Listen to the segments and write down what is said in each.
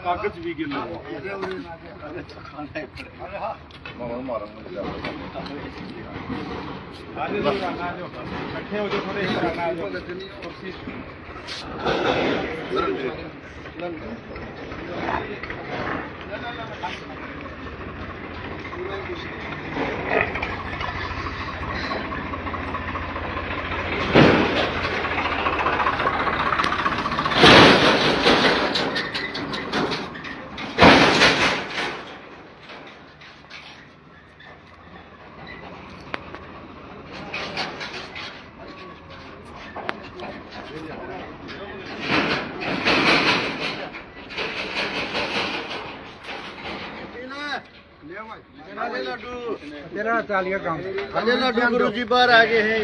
कागज भी गिर इकट्ठे हो जाओ थोड़े कुर्सी तेरा चालिया काम अरे लड्डू गुरु जी बाहर आ गए हैं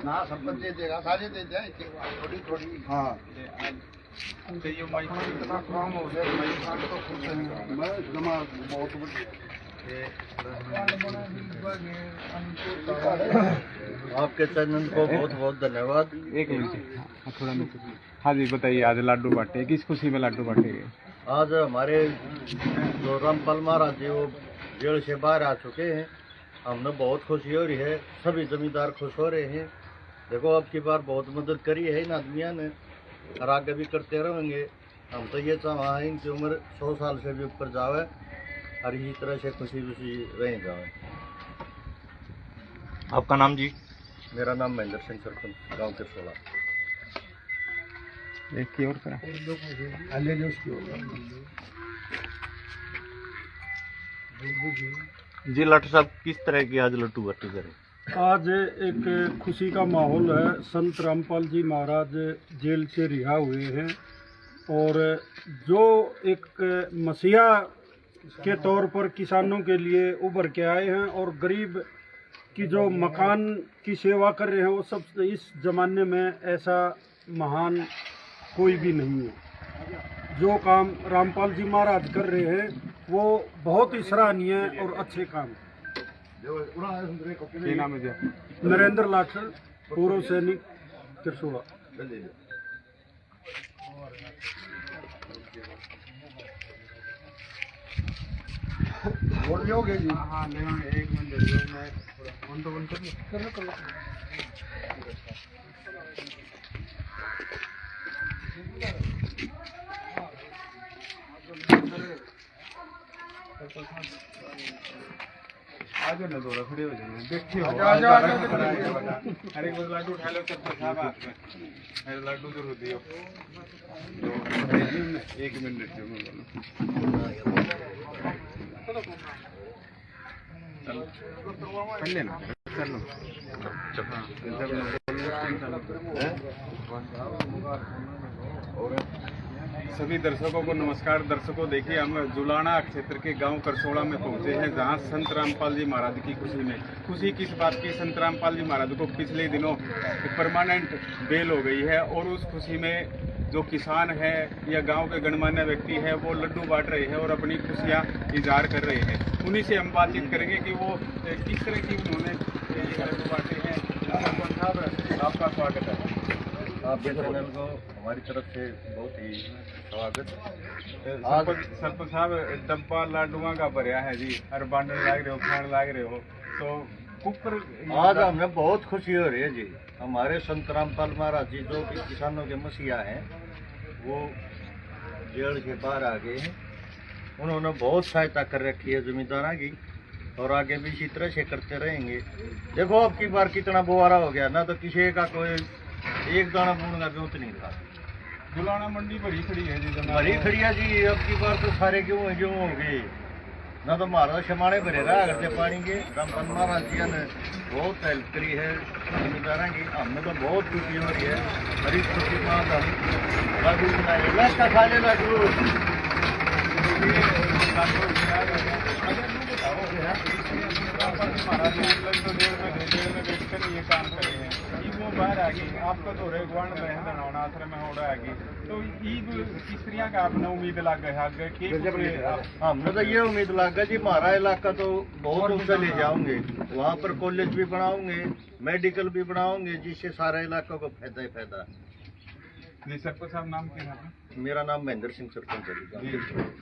ना सब दे देगा सारे दे जाए थोड़ी थोड़ी हाँ इतना काम हो गया मैं जमा बहुत आपके चैनल को बहुत बहुत धन्यवाद। एक मिनट थोड़ा मिनट। हाँ जी बताइए, आज लड्डू बांटे, किस खुशी में लड्डू बांटे गए? आज हमारे जो रामपाल महाराज जी वो जेल से बाहर आ चुके हैं, हमने बहुत खुशी हो रही है, सभी जमींदार खुश हो रहे हैं। देखो अब की बार बहुत मदद करी है इन आदमियों ने और आगे भी करते रहेंगे। हम तो ये चाह हैं इनकी उम्र 100 साल से भी ऊपर जावे और इसी तरह से खुशी खुशी रह जाए। आपका नाम जी? मेरा नाम महेंद्र सिंह सरपंच गाँव के 16। एक की और करा जी लट्टू साहब, किस तरह की आज लड्डू बांटे करें? आज एक खुशी का माहौल है। संत रामपाल जी महाराज जेल से रिहा हुए हैं और जो एक मसीहा के तौर पर किसानों के लिए उभर के आए हैं और गरीब की जो मकान की सेवा कर रहे हैं, वो सब इस ज़माने में ऐसा महान कोई भी नहीं है। जो काम रामपाल जी महाराज कर रहे हैं वो बहुत ही सराहनीय और अच्छे काम। नाम है जी? नरेंद्र लाठर, पूर्व सैनिक, त्रिशूला। जी हाँ लेंगे, एक मिनट दे दो, मैं फोन तो बंद कर लो। आज ना दो खड़े हो जाएंगे, देखिए अरे एक लड्डू उठा लो सबको साहब हाथ में, अरे लड्डू जरूर दियो। एक मिनट कर लेना, कर लो। सभी दर्शकों को नमस्कार। दर्शकों देखिए, हम जुलाना क्षेत्र के गांव करसोड़ा में पहुंचे हैं, जहां संत रामपाल जी महाराज की खुशी में, खुशी किस बात की, संत रामपाल जी महाराज को पिछले दिनों परमानेंट बेल हो गई है और उस खुशी में जो किसान है या गांव के गणमान्य व्यक्ति है वो लड्डू बांट रहे हैं और अपनी खुशियां इजहार कर रहे हैं। उन्हीं से हम बातचीत करेंगे कि वो किस तरह की उन्होंने लड्डू बांटे हैं। साहब आपका स्वागत है। आपके चैनल को हमारी तरफ से बहुत ही स्वागत। सरपंच साहब, डब्बा लाडुआ का भरिया है जी, हर बांटने लाग रहे हो, खाने लाग रहे हो, तो कुकर आज हमें बहुत खुशी हो रही है जी। हमारे संत रामपाल महाराज जी जो कि किसानों के मसीहा हैं, वो जेल के बाहर आ गए हैं। उन्होंने बहुत सहायता कर रखी है जमींदारों की और आगे भी इसी तरह से करते रहेंगे। देखो अब की बार कितना बुआरा हो गया ना, तो किसी का कोई एक दाना बूंद का ब्योत नहीं था। जुलाना मंडी भरी खड़ी है जी, भरी खड़ी है जी। अब की बार तो सारे क्यों हो गए ना, तो महाराज क्षमाणे भरे रहा करते पानी के। रामपाल महाराज जी ने बहुत हेल्प करी है जमींदारों की, हमें तो बहुत खुशी हो रही है। बड़ी खुशी में हम लाडू बनाए, लास्ट खा ले लाडू। रामपाल जी महाराज ने लगभग डेढ़ में बैठकर ये काम करे हैं। ये वो बाहर आ गई, आपका तो रे गुआंढ में दनावना आश्रम में होड़ा आ गई, तो ईद किस तरह का आपने उम्मीद लग गए आगे के हमने तो ये उम्मीद लगा जी, हमारा इलाका तो बहुत ऊंचा ले जाओगे, वहाँ पर कॉलेज भी बनाओगे, मेडिकल भी बनाओगे, जिससे सारे इलाकों को फायदा ही फायदा है। जी सरपंच साहब, नाम क्या है? मेरा नाम महेंद्र सिंह सरपंच है जी।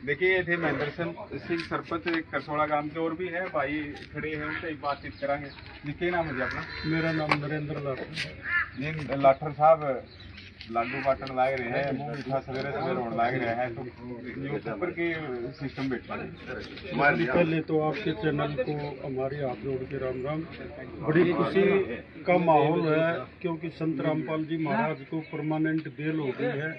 देखिए, ये थे महेंद्र सिंह सरपंच करसोड़ा गांव के, और भी है भाई खड़े हैं, उनसे एक बातचीत करांगे। जी क्या नाम है जी अपना? मेरा नाम नरेंद्र लाठर। जी लाठर साहब, लाडू बाटन लाग रहे हैं, मुंह मीठा सवेरे सवेरे होने लाग रहे हैं, तो यूट्यूबर के सिस्टम बैठा है। पहले तो आपके चैनल को हमारे हाथ जोड़ के राम राम। बड़ी खुशी का माहौल है क्योंकि संत रामपाल जी महाराज को परमानेंट बेल हो गई है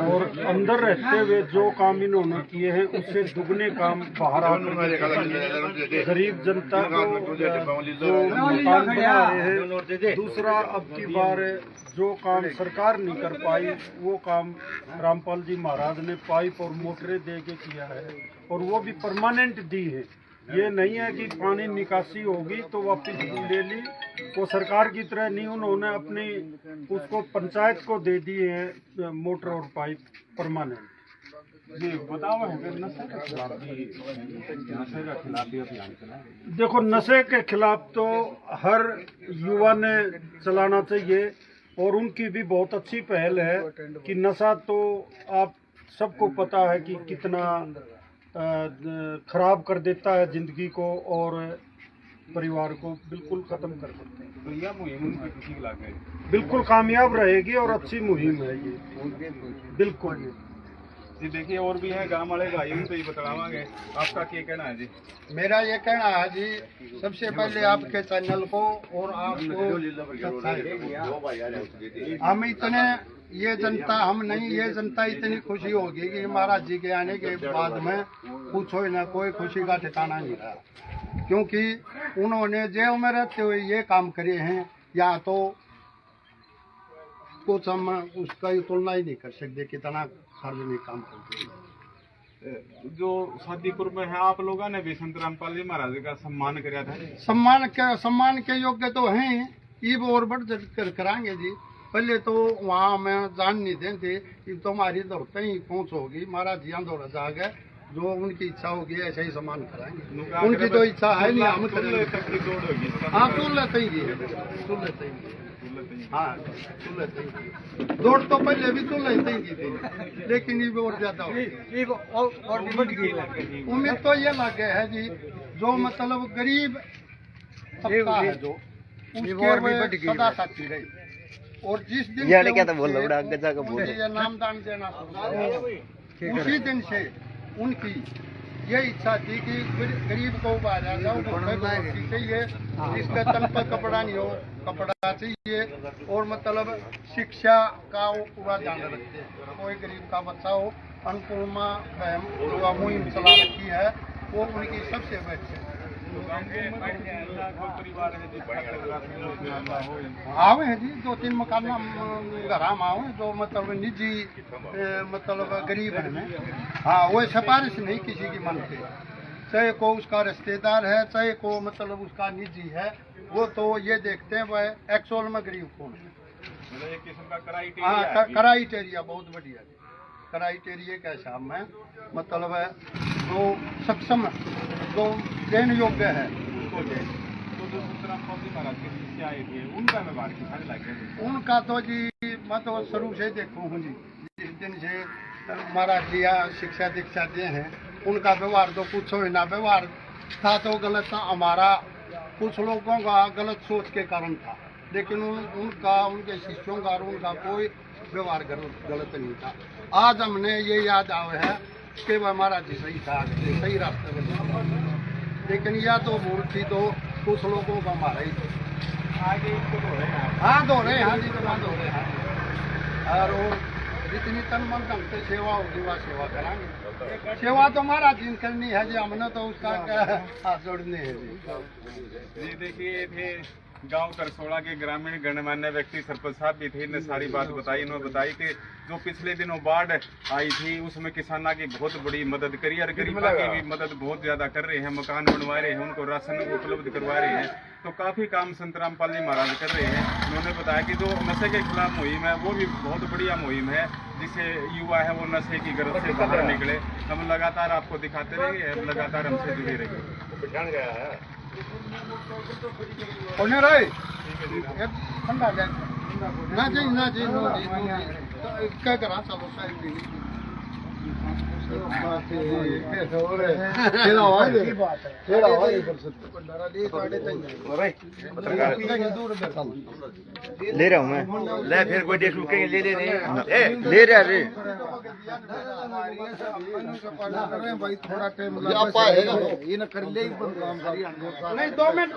और अंदर रहते हुए जो काम इन्होंने किए हैं उससे दुगने काम बाहर आकर गरीब जनता को जो मकान बना रहे हैं। दूसरा, अब की बार जो काम सरकार नहीं कर पाई वो काम रामपाल जी महाराज ने पाइप और मोटरें दे के किया है, और वो भी परमानेंट दी है। ये नहीं है कि पानी निकासी होगी तो वापस ले ली, वो सरकार की तरह नहीं, उन्होंने अपनी उसको पंचायत को दे दिए हैं मोटर और पाइप परमानेंट। जी बताओ, नशे के खिलाफ भी अभियान चला है। देखो, नशे के खिलाफ तो हर युवा ने चलाना चाहिए और उनकी भी बहुत अच्छी पहल है कि नशा तो आप सबको पता है कि कितना खराब कर देता है जिंदगी को और परिवार को बिल्कुल खत्म कर सकते हैं। तो यह मुहिम उनकी खुशी लग गई, बिल्कुल कामयाब रहेगी और अच्छी मुहिम है ये, बिल्कुल। जी देखिए, और भी है गांव वाले भाई, उनसे ही बतावांगे। आपका क्या कहना है जी? मेरा ये कहना है जी, सबसे पहले आपके चैनल को और आपको हम इतने, ये जनता हम नहीं, ये जनता इतनी खुशी होगी कि महाराज जी के आने के बाद में पूछो ना, कोई खुशी का ठिकाना नहीं रहा, क्योंकि उन्होंने जेल में रहते हुए ये काम करे हैं, या तो कुछ हम उसका तुलना ही नहीं कर सकते कितना सार्वजनिक काम करते हैं। जो शादीपुर में है, आप लोगों ने भी संत रामपाल जी महाराज का सम्मान कराया था। सम्मान के योग्य तो हैं, ये और बढ़ कर कराएंगे जी। पहले तो वहाँ में जान नहीं देते कि तुम्हारी दौड़ते ही पहुँच होगी, महाराज जी यहाँ दौड़ा जाएगा, जो उनकी इच्छा होगी ऐसे ही सम्मान कराएंगे। उनकी तो इच्छा है नहीं, हम करेंगे। हाँ, सुन लेते ही हाँ, सुन लेते ही दौड़ तो पहले भी सुन लेते ही थी, लेकिन ये और ज्यादा और भी बढ़ गई। उम्मीद तो ये लग गया है जी, जो मतलब गरीब तबका है जो उसके सदा साथी रही, और जिस दिन मुझे ये नामदान देना उसी दिन से उनकी ये इच्छा थी कि गरीब को बाजा जाओ, चाहिए, जिसका तन पर कपड़ा नहीं हो, कपड़ा चाहिए, और मतलब शिक्षा का वो पूरा ध्यान रखते हैं। कोई गरीब का बच्चा हो, अन्नपूर्णा बहन मुहिम चला रखी है, वो उनकी सबसे बेस्ट है। आवे हैं जी, 2-3 मकान घर आवे जो मतलब निजी मतलब गरीब है। हाँ, वो सिफारिश नहीं किसी की मानते, चाहे को उसका रिश्तेदार है, चाहे को मतलब उसका निजी है, वो तो ये देखते हैं वह एक्चुअल में गरीब कौन है। मतलब एक किस्म का क्राइटेरिया। हाँ, क्राइटेरिया बहुत बढ़िया है। क्राइटेरिया के हिसाब में मतलब है जो सक्षम, जो देने योग्य है उनको दे। तो जो संत रामपाल जी महाराज के शिष्य आए थे, उनका व्यवहार कितना लगे? उनका तो जी मैं तो शुरू से देखूँ हूँ जी, जिस दिन से महाराज जी शिक्षा दीक्षा दिए हैं, उनका व्यवहार तो कुछ हो ना, व्यवहार था तो गलत था, हमारा कुछ लोगों का गलत सोच के कारण था, लेकिन उनका, उनके शिष्यों का, उनका कोई व्यवहार गलत नहीं था। आज हमने ये याद आवे है कि वह महाराज जी सही था, सही रास्ते में, लेकिन यह तो भूल थी तो कुछ लोगों का हमारा ही आगे इनको तो है। हाँ, दो रहे हाँ जी, तो दो रहे हाँ। और वो जितनी तन मन ढंग से सेवा होगी वह सेवा कराएंगे। सेवा तो महाराज जी करनी है जी, हमने तो उसका हाथ जोड़ने है जी। देखिए थे गांव करसोड़ा के ग्रामीण गणमान्य व्यक्ति सरपंच साहब भी थे, इन्हें सारी बात बताई। इन्होंने बताई कि जो पिछले दिनों बाढ़ आई थी उसमें किसानों की बहुत बड़ी मदद करी और गरीबों की भी मदद बहुत ज्यादा कर रहे हैं, मकान बनवा रहे हैं, उनको राशन उपलब्ध करवा रहे हैं। तो काफी काम संत रामपाल जी महाराज कर रहे हैं। उन्होंने बताया कि जो नशे के खिलाफ मुहिम है वो भी बहुत बढ़िया मुहिम है, जिससे युवा है वो नशे की गर्द से बाहर निकले। हम लगातार आपको दिखाते रहेंगे, लगातार हमसे जुड़े रहिए। होने रहे ठंडा जाए ना जी ना जी नो जी क्या करा चलो साइड ले रहा हूँ मैं, ले फिर कोई देख रुकेंगे, ले ले नहीं ले रहा रे भाई थोड़ा टाइम ये कर ले नहीं 2 मिनट